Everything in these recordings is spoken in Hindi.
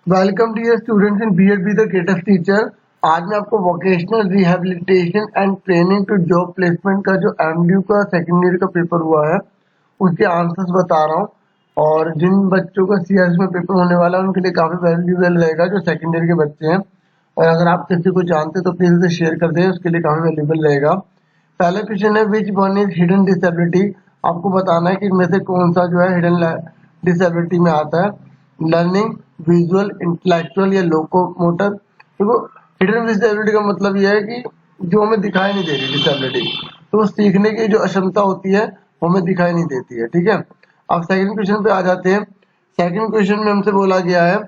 Welcome to your students in BEd be the greatest teacher. आज मैं आपको vocational rehabilitation and training to job placement का जो एमडीयू का सेकेंड ईयर का पेपर हुआ है उसके आंसर्स बता रहा हूँ। और जिन बच्चों का सीएस में पेपर होने वाला है उनके लिए काफी वैल्यूएबल रहेगा जो सेकेंड ईयर के बच्चे हैं। और अगर आप किसी को जानते तो प्लीज उसे शेयर कर दें, उसके लिए काफी वैल्यूएबल रहेगा। पहला क्वेश्चन है which one is hidden disability. आपको बताना है कि इनमें से कौन सा जो है हिडन डिसेबिलिटी में आता है। लर्निंग, विजुअल, इंटेलेक्चुअल या लोकोमोटर। देखो, हिडन डिसेबिलिटी का मतलब यह है कि जो हमें दिखाई नहीं दे रही डिसेबिलिटी, तो सीखने की जो अक्षमता होती है वो हमें दिखाई नहीं देती है। ठीक है, अब सेकंड क्वेश्चन पे आ जाते हैं। सेकंड क्वेश्चन में हमसे बोला गया है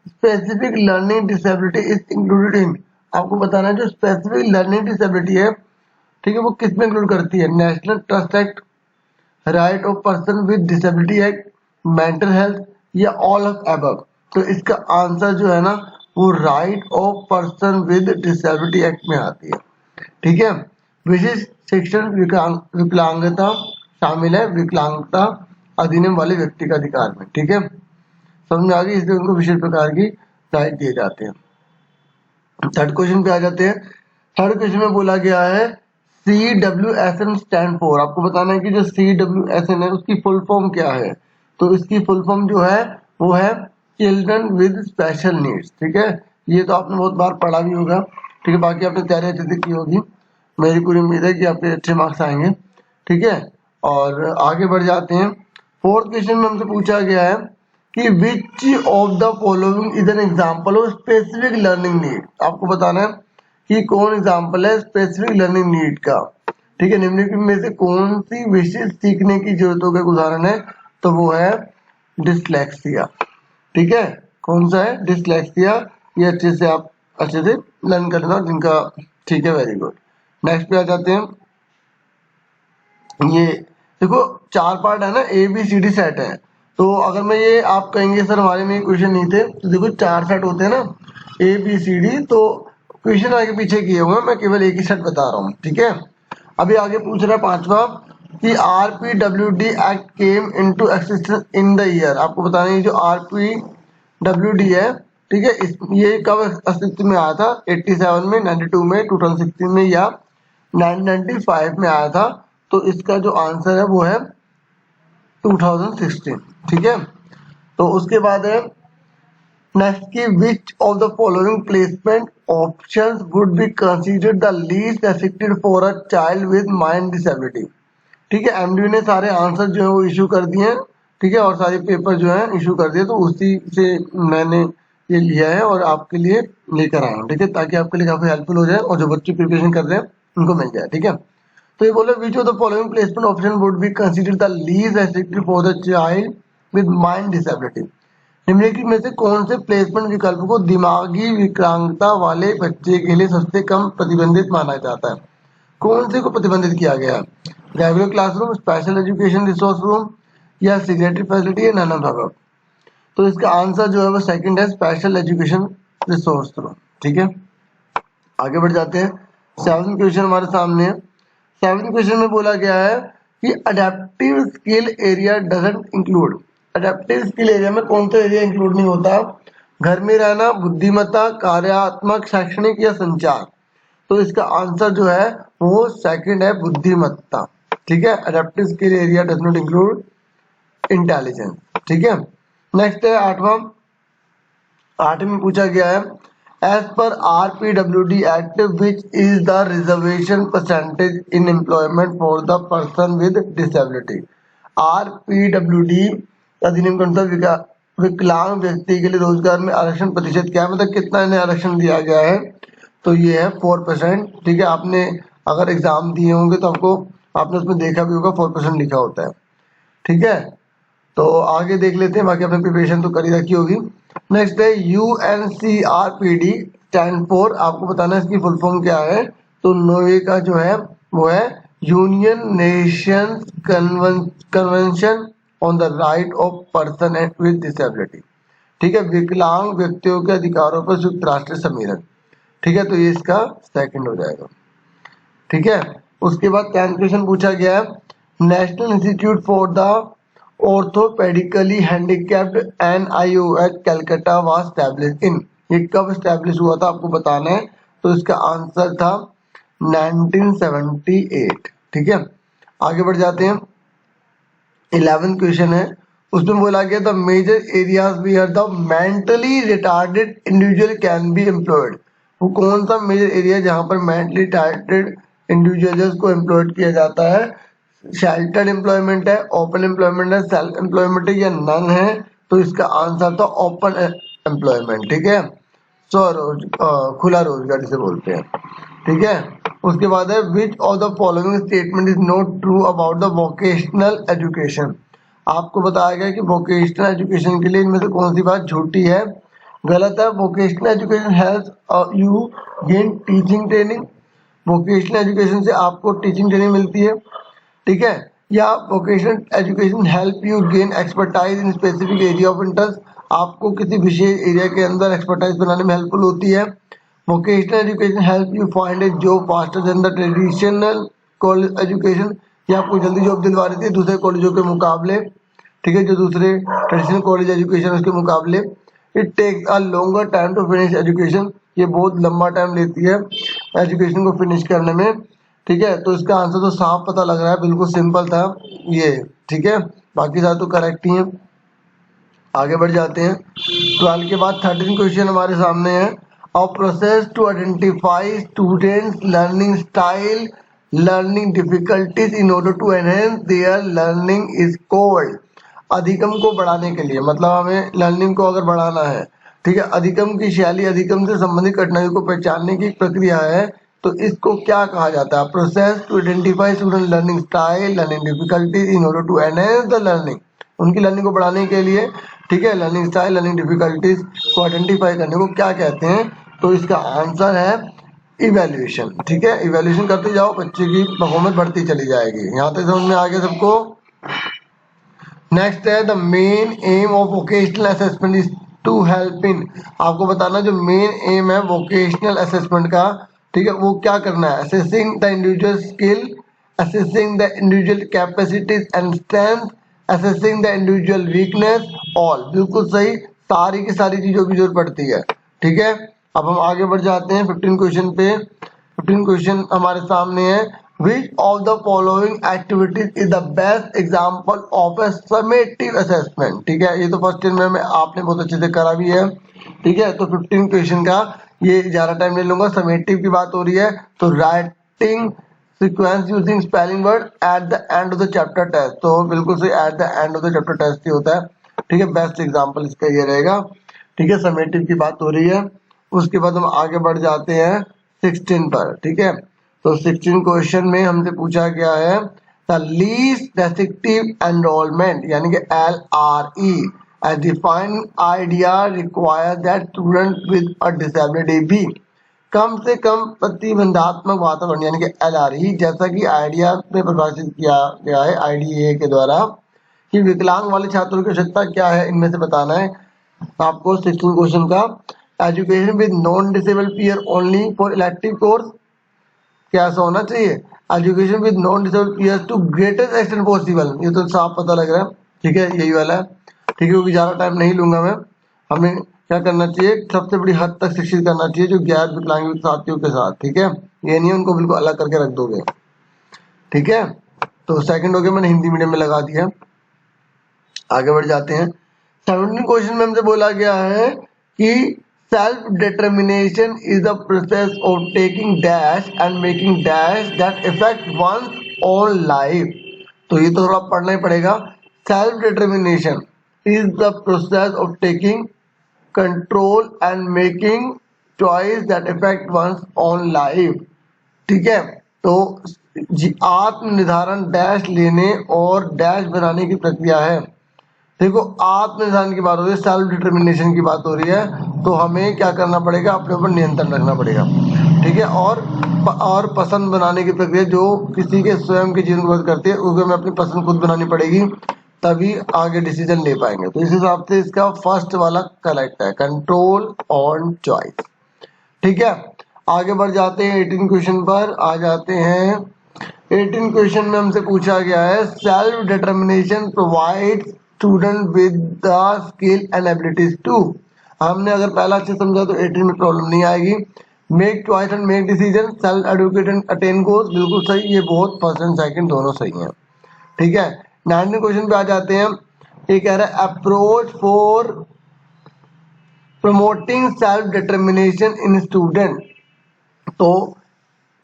specific learning disability is included in. आपको बताना है जो स्पेसिफिक लर्निंग डिसेबिलिटी है, ठीक है, वो किस में इंक्लूड करती है। National trust act, right of person with disability act, mental health या ऑल ऑफ अबव। तो इसका आंसर जो है ना वो right of person with disability act में आती है। ठीक है, विशिष्ट शिक्षण विकलांगता शामिल है विकलांगता अधिनियम वाले व्यक्ति का अधिकार में। ठीक है, समझ में आ गई, इसलिए उनको विशेष प्रकार की राइट दिए जाते हैं। थर्ड क्वेश्चन पे आ जाते हैं। थर्ड क्वेश्चन में बोला गया है CWSN स्टैंड फॉर। आपको बताना है कि जो CWSN है उसकी फुल फॉर्म क्या है। तो इसकी फुल फॉर्म जो है वो है चिल्ड्रन विद स्पेशल नीड्स। ठीक है, ये तो आपने बहुत बार पढ़ा भी होगा। ठीक है, बाकी आपने तैयारी अच्छे से की होगी, मेरी पूरी उम्मीद है कि आपके अच्छे मार्क्स आएंगे। ठीक है, और आगे बढ़ जाते हैं। फोर्थ क्वेश्चन में हमसे पूछा गया है कि which of the following is an example of specific learning need. आपको बताना है कि कौन एग्जांपल है स्पेसिफिक लर्निंग नीड का। ठीक है, निम्नलिखित में से कौन सी विशिष्ट सीखने की जरूरतों का उदाहरण है। तो वो है डिसलेक्सिया। ठीक है, कौन सा है, डिसलेक्सिया। ये अच्छे से आप अच्छे से लर्न कर लेना जिनका। ठीक है, वेरी गुड। नेक्स्ट पे आ जाते हैं। ये देखो, चार पार्ट है ना, ABCD सेट है। तो अगर मैं ये आप कहेंगे सर हमारे में क्वेश्चन नहीं थे, तो देखो चार सेट होते हैं ना ABCD, तो क्वेश्चन आगे पीछे किए हुए हैं, मैं केवल एक ही सेट बता रहा हूँ। ठीक है, अभी आगे पूछ रहा है पांचवा कि RPWD act came into existence in the year. आपको बताना है जो RPWD है, ठीक है, ये कब अस्तित्व में आया था। 87 में, 92 में, 2016 में या 1995 में आया था। तो इसका जो आंसर है वो है 2016। ठीक है, तो उसके बाद है नेक्स्ट की which of the following placement options would be considered the least affected for a child with mind disability. ठीक है, एमडी ने सारे आंसर जो है वो इशू कर दिए हैं। ठीक है, और सारे पेपर जो है इशू कर दिए, तो उसी से मैंने ये लिया है और आपके लिए लेकर आया हूँ। ठीक है, ताकि आपके लिए काफी हेल्पफुल हो जाए और जो बच्चे प्रिपरेशन कर रहे हैं उनको मिल जाए। ठीक है, तो ये बोले which of the following placement option would be considered the least restrictive for the child with mind disability. निम्नलिखित में से कौन से प्लेसमेंट विकल्प को दिमागी विकलांगता वाले बच्चे के लिए सबसे कम प्रतिबंधित माना जाता है। कौन से को प्रतिबंधित किया गया है, regular classroom, special education resource room या सिक्योरिटी फैसिलिटी या नन ऑफ द अबव। तो इसका आंसर जो है वो सेकंड है, स्पेशल एजुकेशन रिसोर्स रूम। ठीक है, आगे बढ़ जाते हैं। सेवंथ क्वेश्चन हमारे सामने है। सेवंथ क्वेश्चन में बोला गया है कि adaptive skill area doesn't include. Adaptive skill area में कौन सा एरिया इंक्लूड नहीं होता। घर में रहना, बुद्धिमत्ता, कार्यात्मक, शैक्षणिक या संचार। तो इसका आंसर जो है वो सेकंड है, बुद्धिमत्ता। ठीक है, adaptive skill area does not include intelligence. ठीक है, नेक्स्ट है आठवां। आठवीं में पूछा गया है एज पर RPWD act which is the reservation percentage in employment for the person with disability. RPWD अधिनियम के अनुसार विकलांग व्यक्ति के लिए रोजगार में आरक्षण प्रतिशत क्या है, मतलब कितना इन्हें आरक्षण दिया गया है। तो ये है 4%। ठीक है, आपने अगर एग्जाम दिए होंगे तो आपको आपने उसमें देखा भी होगा 4% लिखा होता है। ठीक है, तो आगे देख लेते हैं, बाकी आपने प्रिपरेशन तो करी रखी होगी। नेक्स्ट है UNCRPD स्टैंड फॉर। आपको बताना है इसकी फुल फॉर्म क्या है। तो नोवे का जो है वो है union Nations convention on the right of person with disability. ठीक है, विकलांग व्यक्तियों के अधिकारों पर संयुक्त राष्ट्र सम्मेलन। ठीक है, तो ये इसका सेकंड हो जाएगा। ठीक है, उसके बाद 10th क्वेश्चन पूछा गया है national institute for the orthopedically handicapped NIO at Calcutta was established in। ये कब स्टैब्लिश हुआ था आपको बताना है, तो इसका आंसर था 1978। ठीक है, आगे बढ़ जाते हैं। 11th क्वेश्चन है, उसमें बोला गया the major areas where the mentally retarded individual can be employed. वो कौन सा मेजर एरिया जहां पर मेंटली रिटार्डेड इंडिविजुअल्स को एम्प्लॉयड किया जाता है? शेल्टर्ड एम्प्लॉयमेंट है, ओपन एम्प्लॉयमेंट है, सेल्फ एम्प्लॉयमेंट है या नन है? तो इसका आंसर था ओपन एम्प्लॉयमेंट। ठीक है, खुला रोजगार जिसे बोलते हैं। ठीक है, उसके बाद है which of the following statement is not true about the vocational education. आपको बताया गया कि वोकेशनल एजुकेशन के लिए इनमें से कौन सी बात झूठी है? गलत है। Vocational education helps you gain teaching training. Vocational education से आपको टीचिंग ट्रेनिंग मिलती है। ठीक है, या vocational education help you gain expertise in specific area of interest. आपको किसी विशेष एरिया के अंदर एक्सपर्टाइज बनाने में हेल्पफुल होती है। Vocational education help you find A job faster than the traditional college education. ये आपको जल्दी जॉब दिलवा देती है दूसरे कॉलेजों के मुकाबले। ठीक है, जो दूसरे ट्रेडिशनल कॉलेज एजुकेशन उसके मुकाबले। It takes a longer time to finish education. ये बहुत लंबा टाइम लेती है एजुकेशन को फिनिश करने में। ठीक है, तो इसका आंसर तो साफ पता लग रहा है, बिल्कुल सिंपल था ये। ठीक है, बाकी सारे तो करेक्ट ही हैं। आगे बढ़ जाते हैं। 12 के बाद 13 क्वेश्चन हमारे सामने है। A process to identify students learning style, learning difficulties in order to enhance their learning is called. अधिगम को बढ़ाने के लिए, मतलब हमें लर्निंग को अगर बढ़ाना है, ठीक है, अधिगम की शैली, अधिगम से संबंधित कठिनाइयों को पहचानने की प्रक्रिया है, तो इसको क्या कहा जाता है? Process to identify student learning style, learning difficulties in order to enhance the learning. उनकी लर्निंग को बढ़ाने के लिए, ठीक है, लर्निंग स्टाइल, लर्निंग डिफिकल्टीज को आइडेंटिफाई करने को क्या कहते हैं? तो इसका आंसर है इवैल्यूएशन। ठीक है, इवैल्यूएशन करते जाओ, बच्चे की परफॉर्मेंस बढ़ती चली जाएगी। यहाँ तक समझ में आ गया सबको? नेक्स्ट है the main aim of vocational assessment is to help in. आपको बताना जो मेन एम है वोकेशनल असेसमेंट का, ठीक है, वो क्या करना है? Assessing the individual skill, assessing the individual capacities and strength, assessing the individual weakness. All बिल्कुल सही, सारी की सारी चीजों की जरूरत पड़ती है। ठीक है, अब हम आगे बढ़ जाते हैं 15 क्वेश्चन पे। 15 क्वेश्चन हमारे सामने है। Which of the following activities is the best example of a summative assessment? ठीक है, ये तो फर्स्ट ईयर में आपने बहुत अच्छे से करा भी है। ठीक है, तो 15 क्वेश्चन का ये ज्यादा टाइम ले लूंगा। समेटिव की बात हो रही है, तो writing sequence using spelling word at the end of the chapter test. तो बिल्कुल सही, at the end of the chapter test ही होता है। ठीक है, बेस्ट एग्जाम्पल इसका ये रहेगा। ठीक है, समेटिव की बात हो रही है। उसके बाद हम आगे बढ़ जाते हैं 16 पर। ठीक है, तो 16 क्वेश्चन में हमसे पूछा गया है द लीस्ट रेस्ट्रिक्टिव एनरोलमेंट यानी कि LRE as defined IDEA require that student with a disability be. कम से कम प्रतिबंधात्मक वातावरण यानी कि LRE, जैसा कि आइडिया में परिभाषित किया गया है IDA के द्वारा, कि विकलांग वाले छात्रों की आवश्यकता क्या है, इनमें से बताना है आपको। 16 क्वेश्चन का education with non disable peer only for elective course, क्या ऐसा होना चाहिए? Education with non disable peers to greatest extent possible, ये तो साफ पता लग रहा है। ठीक है, यही वाला है। ठीक है, क्योंकि ज्यादा टाइम नहीं लूंगा मैं। हमें क्या करना चाहिए? सबसे बड़ी हद तक शिक्षित करना चाहिए जो गैर विकलांग साथियों के साथ। ठीक है, ये नहीं उनको बिल्कुल अलग करके रख दोगे। ठीक है, तो सेकंड हो गया, मैंने हिंदी मीडियम में लगा दिया। आगे बढ़ जाते हैं। 17 क्वेश्चन में हमसे बोला गया है कि self determination is the process of taking dash and making dash that affect one's own life। तो ये तो थोड़ा पढ़ना ही पड़ेगा। self determination is the process of taking control and making choice that affect one's own life। ठीक है, तो आत्म निर्धारण डैश लेने और डैश बनाने की प्रक्रिया है। देखो, आत्मनिर्धारण की बात हो रही है, सेल्फ डिटर्मिनेशन की बात हो रही है, तो हमें क्या करना पड़ेगा? अपने ऊपर नियंत्रण रखना पड़ेगा। ठीक है, और पसंद बनाने की प्रक्रिया जो किसी के स्वयं के जीवन को मदद करती है, उसको हमें अपनी पसंद खुद बनानी पड़ेगी, तभी आगे डिसीजन ले पाएंगे। तो इस हिसाब से इसका फर्स्ट वाला करेक्ट है, कंट्रोल ऑन चॉइस। ठीक है, आगे बढ़ जाते हैं 18 क्वेश्चन पर। आ जाते हैं 18 क्वेश्चन में हमसे पूछा गया है self determination provide student with the skill and abilities to. हमने अगर पहला अच्छे समझा तो 18 में प्रॉब्लम नहीं आएगी। Make choice and make decision, self educate and attain goals, बिल्कुल सही, ये बहुत फर्स्ट एंड सेकंड दोनों सही हैं। ठीक है, 19 क्वेश्चन पे आ जाते हैं। ये कह रहा है approach for promoting self determination in student. तो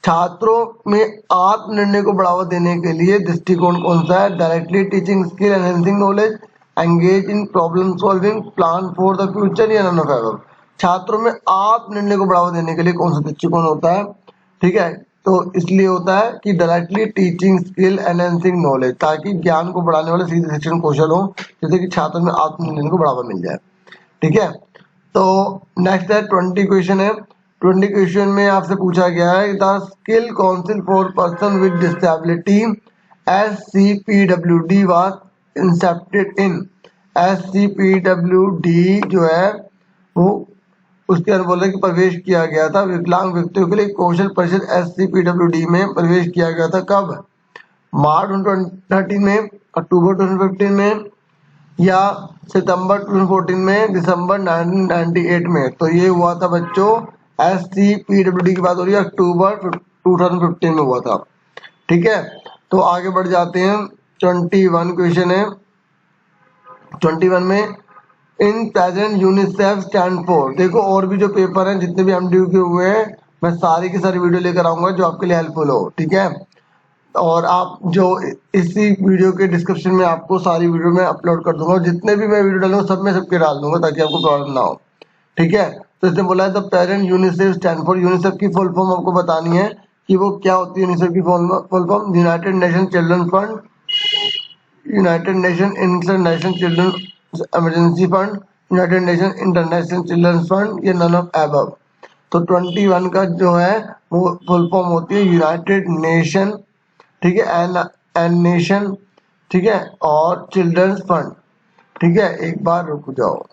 छात्रों में आत्मनिर्णय को बढ़ावा देने के लिए दृष्टिकोण कौन सा है? Directly teaching skill enhancing knowledge, engage in problem solving, plan for the future या नन ऑफ एबव। छात्रों में आत्मनिर्णय को बढ़ावा देने के लिए कौन सा दृष्टिकोण होता है? ठीक है, तो इसलिए होता है कि directly teaching skill enhancing knowledge, ताकि ज्ञान को बढ़ाने वाले सीधे शिक्षण कौशल हो, जैसे कि छात्रों में आत्मनिर्णय को बढ़ावा मिल जाए। ठीक है, तो नेक्स्ट है 20 क्वेश्चन है। 20 क्वेश्चन में आपसे पूछा गया है the skill council for person with disability SCPWD was incepted in. SCPWD जो है वो उसके अंदर बोल रहे कि प्रवेश किया गया था विकलांग व्यक्तियों के लिए कौशल परिषद SCPWD में प्रवेश किया गया था कब? मार्च 2013 में, अक्टूबर 2015 में, या सितंबर 2014 में, दिसंबर 1998 में। तो ये हुआ था बच्चों SCPWD की बात हो रही है, अक्टूबर 2015 में हुआ था। ठीक है, तो आगे बढ़ जाते हैं। 21 क्वेश्चन है। 21 में in present UNICEF stand for. देखो और भी जो पेपर हैं जितने भी MDQ के हुए हैं मैं सारी की सारी वीडियो लेकर आऊंगा जो आपके लिए हेल्पफुल हो। ठीक है, और आप जो इसी वीडियो के डिस्क्रिप्शन में आपको सारी वीडियो में अपलोड कर दूंगा, जितने भी मैं वीडियो डालूंगा सब में सबके डाल दूंगा ताकि आपको प्रॉब्लम ना हो। ठीक है, तो इसने बोला है the parent UNICEF stand for. UNICEF की फुल फॉर्म आपको बतानी है कि वो क्या होती है। यूनिसेफ की full form United nation children fund, United Nation international children emergency fund, United Nation international children fund, ये नन ऑफ एबव। तो 21 का जो है वो फुल फॉर्म होती है यूनाइटेड नेशन, ठीक है, एन नेशन, ठीक है, और चिल्ड्रंस फंड। ठीक है, एक बार रुक जाओ।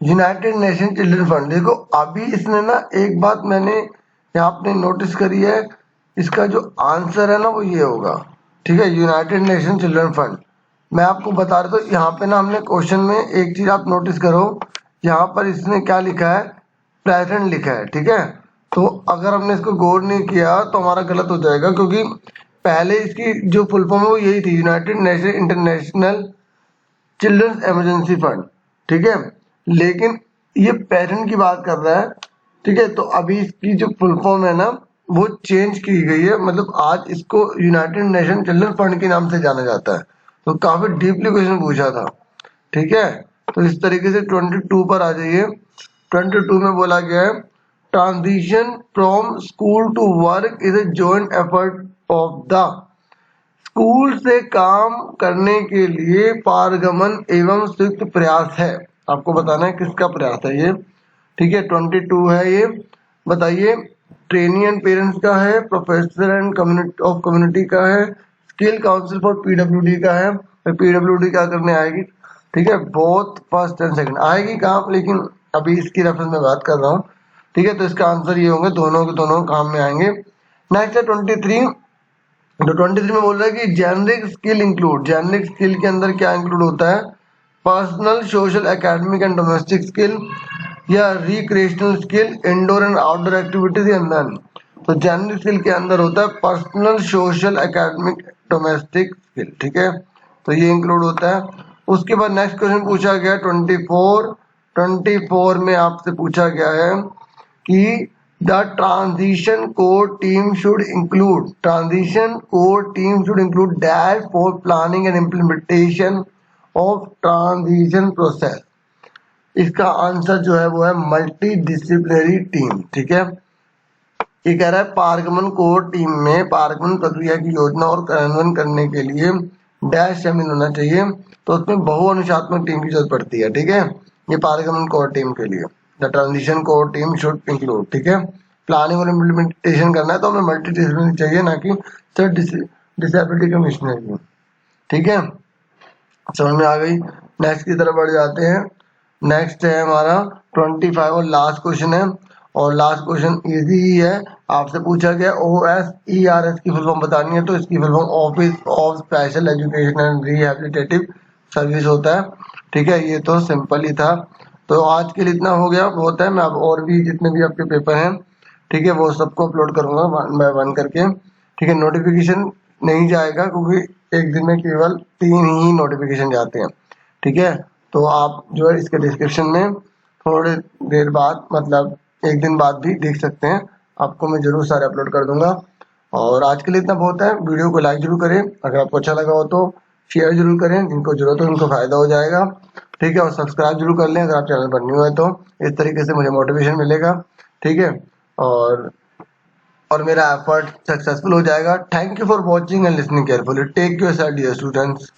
यूनाइटेड नेशन चिल्ड्रन फंड, देखो अभी इसने ना एक बात मैंने यहाँ पे नोटिस करी है, इसका जो आंसर है ना वो ये होगा। ठीक है, यूनाइटेड नेशन चिल्ड्रन फंड। मैं आपको बता रहा था यहाँ पे ना हमने क्वेश्चन में एक चीज आप नोटिस करो, यहाँ पर इसने क्या लिखा है? प्रेजेंट लिखा है। ठीक है, तो अगर हमने इसको गौर नहीं किया तो हमारा गलत हो जाएगा, क्योंकि पहले इसकी जो फुल फॉर्म है वो यही थी, United Nation International Children's Emergency Fund. ठीक है, लेकिन ये पेरेंट की बात कर रहा है। ठीक है, तो अभी इसकी जो फुल फॉर्म है ना वो चेंज की गई है, मतलब आज इसको यूनाइटेड नेशन चिल्ड्रन फंड के नाम से जाना जाता है। तो काफी डीपली क्वेश्चन पूछा था। ठीक है, तो इस तरीके से 22 पर आ जाइए। 22 में बोला गया है transition from school to work is a joint effort of the. School से काम करने के लिए पारगमन एवं संयुक्त प्रयास है। आपको बताना है किसका प्रयास है ये। ठीक है, 22 है ये। बताइए, ट्रेनी एंड पेरेंट्स का है, professor and community of community का है, स्किल काउंसिल फॉर PWD का है। PWD क्या करने आएगी? ठीक है, बोथ फर्स्ट एंड सेकंड आएगी कहाँ, लेकिन अभी इसकी रेफरेंस में बात कर रहा हूँ। ठीक है, तो इसका आंसर ये होंगे, दोनों के दोनों काम में आएंगे। नेक्स्ट है 23। तो 23 में बोल रहा है कि generic skill include. Generic skill के अंदर क्या इंक्लूड होता है? Personal, social, academic and domestic skill, या recreational skill, indoor and outdoor activities, या नन। तो जेनरिक स्किल के अंदर होता है personal, social, academic, domestic skill. ठीक है, तो ये इंक्लूड होता है। उसके बाद नेक्स्ट क्वेश्चन पूछा गया 24। 24 में आपसे पूछा गया है कि the transition core team should include dash for planning and implementation of transition process। इसका आंसर जो है वो है मल्टी डिसिप्लिनरी टीम। ठीक है, ये कह रहा है पारगमन कोर टीम में पारगमन प्रक्रिया की योजना और कार्यान्वयन करने के लिए डैश शामिल होना चाहिए। तो उसमें बहुअनुशात्मक टीम की जरूरत पड़ती है। ठीक है, ये पारगमन कोर टीम के लिए the transition core team should include. ठीक है, प्लानिंग और इम्प्लीमेंटेशन करना है तो हमें मल्टी डिसिप्लिनरी चाहिए, ना कि सिर्फ डिसेबिलिटी कमिश्नर। ठीक है, समझ में आ गई। नेक्स्ट की तरफ बढ़ जाते हैं। नेक्स्ट है हमारा 25 और लास्ट क्वेश्चन है, और लास्ट क्वेश्चन इजी ही है, आपसे पूछा गया OSERS की फुल फॉर्म बतानी है, तो इसकी full form office of special education and rehabilitative service होता है। ठीक है, ये तो सिंपल ही था। तो आज के लिए इतना हो गया, बहुत है। मैं अब और भी जितने भी आपके पेपर हैं, ठीक है, वो सबको अपलोड करूंगा वन बाय वन करके। ठीक है, नोटिफिकेशन नहीं जाएगा क्योंकि एक दिन में केवल 3 ही नोटिफिकेशन जाते हैं। ठीक है, तो आप जो है इसके डिस्क्रिप्शन में थोड़ी देर बाद, मतलब एक दिन बाद भी देख सकते हैं, आपको मैं जरूर सारे अपलोड कर दूंगा। और आज के लिए इतना बहुत है। वीडियो को लाइक जरूर करें, अगर आपको अच्छा लगा हो तो शेयर जरूर करें, जिनको जरूरत हो उनको फायदा हो जाएगा। ठीक है, और सब्सक्राइब जरूर कर लें अगर आप चैनल पर न्यू है तो, इस तरीके से मुझे मोटिवेशन मिलेगा। ठीक है, और और मेरा एफर्ट सक्सेसफुल हो जाएगा। Thank you for watching and listening carefully. Take your dear students.